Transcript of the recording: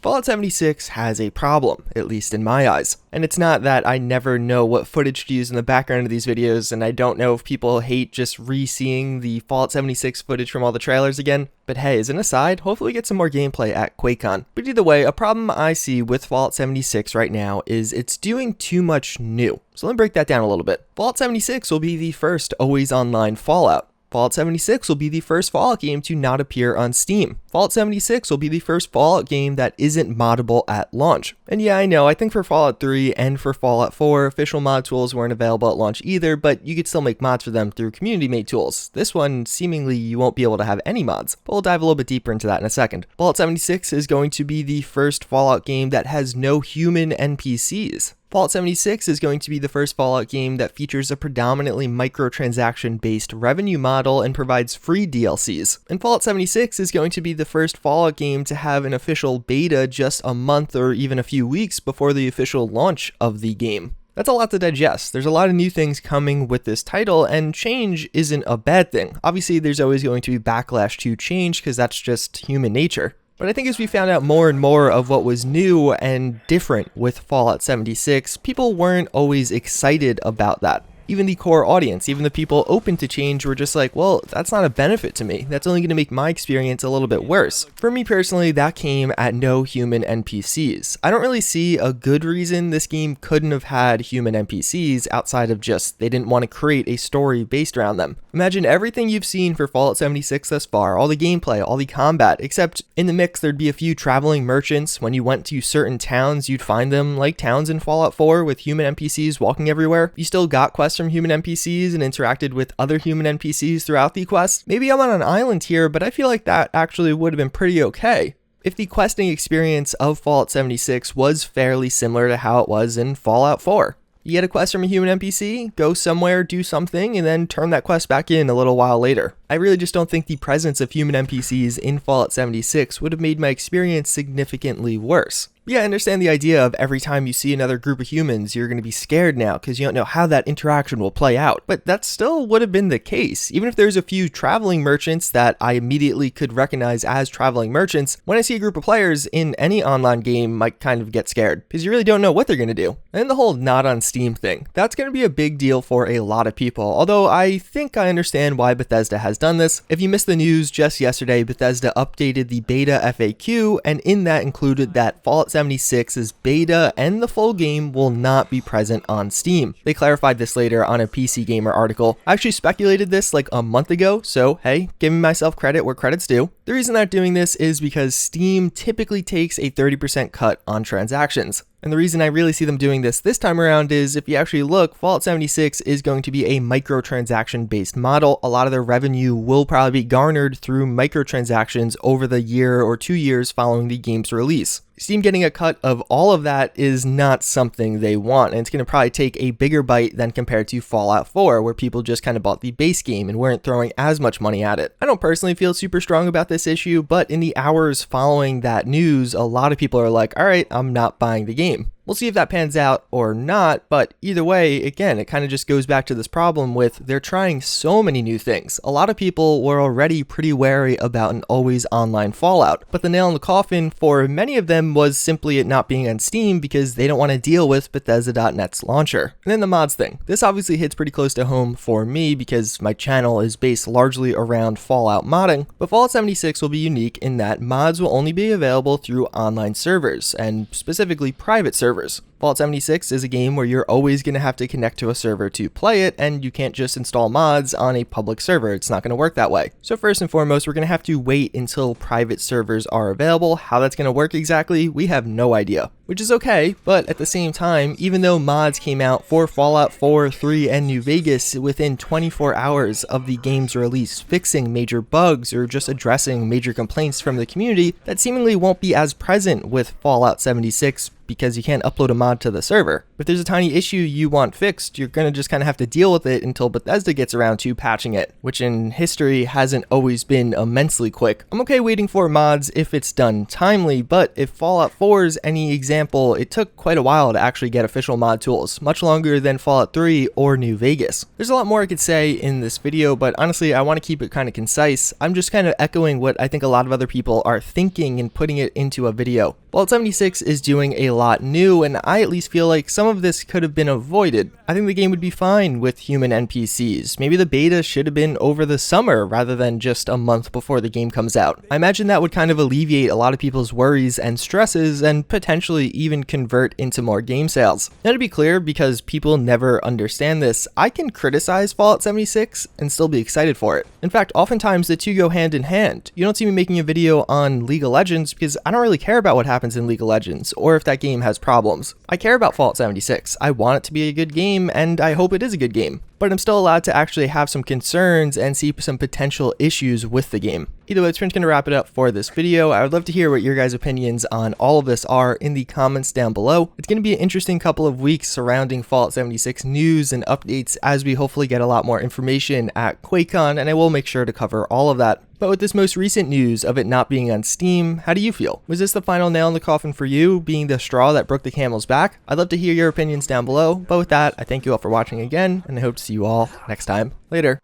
Fallout 76 has a problem, at least in my eyes. And it's not that I never know what footage to use in the background of these videos, and I don't know if people hate just re-seeing the Fallout 76 footage from all the trailers again. But hey, as an aside, hopefully we get some more gameplay at QuakeCon. But either way, a problem I see with Fallout 76 right now is it's doing too much new. So let me break that down a little bit. Fallout 76 will be the first always online Fallout. Fallout 76 will be the first Fallout game to not appear on Steam. Fallout 76 will be the first Fallout game that isn't moddable at launch. And yeah, I know, I think for Fallout 3 and for Fallout 4, official mod tools weren't available at launch either, but you could still make mods for them through community-made tools. This one, seemingly, you won't be able to have any mods, but we'll dive a little bit deeper into that in a second. Fallout 76 is going to be the first Fallout game that has no human NPCs. Fallout 76 is going to be the first Fallout game that features a predominantly microtransaction-based revenue model and provides free DLCs. And Fallout 76 is going to be the first Fallout game to have an official beta just a month or even a few weeks before the official launch of the game. That's a lot to digest. There's a lot of new things coming with this title, and change isn't a bad thing. Obviously, there's always going to be backlash to change because that's just human nature. But I think as we found out more and more of what was new and different with Fallout 76, people weren't always excited about that. Even the core audience, even the people open to change were just like, well, that's not a benefit to me. That's only going to make my experience a little bit worse. For me personally, that came at no human NPCs. I don't really see a good reason this game couldn't have had human NPCs outside of just they didn't want to create a story based around them. Imagine everything you've seen for Fallout 76 thus far, all the gameplay, all the combat, except in the mix there'd be a few traveling merchants. When you went to certain towns, you'd find them like towns in Fallout 4 with human NPCs walking everywhere. You still got quests from human NPCs and interacted with other human NPCs throughout the quest. Maybe I'm on an island here, but I feel like that actually would have been pretty okay. If the questing experience of Fallout 76 was fairly similar to how it was in Fallout 4. You get a quest from a human NPC, go somewhere, do something, and then turn that quest back in a little while later. I really just don't think the presence of human NPCs in Fallout 76 would have made my experience significantly worse. Yeah, I understand the idea of every time you see another group of humans, you're going to be scared now because you don't know how that interaction will play out. But that still would have been the case. Even if there's a few traveling merchants that I immediately could recognize as traveling merchants, when I see a group of players in any online game, I might kind of get scared because you really don't know what they're going to do. And the whole not on Steam thing, that's going to be a big deal for a lot of people. Although I think I understand why Bethesda has done this. If you missed the news just yesterday, Bethesda updated the beta FAQ, and in that included that Fallout 76's beta and the full game will not be present on Steam. They clarified this later on a PC Gamer article. I actually speculated this like a month ago, so hey, giving myself credit where credit's due. The reason they're doing this is because Steam typically takes a 30% cut on transactions. And the reason I really see them doing this time around is if you actually look, Fallout 76 is going to be a microtransaction based model. A lot of their revenue will probably be garnered through microtransactions over the year or 2 years following the game's release. Steam getting a cut of all of that is not something they want, and it's going to probably take a bigger bite than compared to Fallout 4, where people just kind of bought the base game and weren't throwing as much money at it. I don't personally feel super strong about this issue, but in the hours following that news, a lot of people are like, all right, I'm not buying the game. We'll see if that pans out or not, but either way, again, it kind of just goes back to this problem with they're trying so many new things. A lot of people were already pretty wary about an always online Fallout, but the nail in the coffin for many of them was simply it not being on Steam because they don't want to deal with Bethesda.net's launcher. And then the mods thing. This obviously hits pretty close to home for me because my channel is based largely around Fallout modding, but Fallout 76 will be unique in that mods will only be available through online servers, and specifically private servers. Fallout 76 is a game where you're always going to have to connect to a server to play it, and you can't just install mods on a public server. It's not going to work that way. So first and foremost, we're going to have to wait until private servers are available. How that's going to work exactly, we have no idea. Which is okay, but at the same time, even though mods came out for Fallout 4, 3, and New Vegas within 24 hours of the game's release, fixing major bugs or just addressing major complaints from the community, that seemingly won't be as present with Fallout 76 because you can't upload a mod mod to the server. If there's a tiny issue you want fixed, you're gonna just kind of have to deal with it until Bethesda gets around to patching it, which in history hasn't always been immensely quick. I'm okay waiting for mods if it's done timely, but if Fallout 4 is any example, it took quite a while to actually get official mod tools, much longer than Fallout 3 or New Vegas. There's a lot more I could say in this video, but honestly, I want to keep it kind of concise. I'm just kind of echoing what I think a lot of other people are thinking and putting it into a video. Fallout 76 is doing a lot new, and I at least feel like some of this could have been avoided. I think the game would be fine with human NPCs. Maybe the beta should have been over the summer rather than just a month before the game comes out. I imagine that would kind of alleviate a lot of people's worries and stresses and potentially even convert into more game sales. Now, to be clear, because people never understand this, I can criticize Fallout 76 and still be excited for it. In fact, oftentimes the two go hand in hand. You don't see me making a video on League of Legends because I don't really care about what happens in League of Legends or if that game has problems. I care about Fallout 76. I want it to be a good game, and I hope it is a good game. But I'm still allowed to actually have some concerns and see some potential issues with the game. Either way, that's pretty much going to wrap it up for this video. I would love to hear what your guys' opinions on all of this are in the comments down below. It's going to be an interesting couple of weeks surrounding Fallout 76 news and updates as we hopefully get a lot more information at QuakeCon, and I will make sure to cover all of that. But with this most recent news of it not being on Steam, how do you feel? Was this the final nail in the coffin for you, being the straw that broke the camel's back? I'd love to hear your opinions down below, but with that, I thank you all for watching again, and I hope to see you all next time. Later.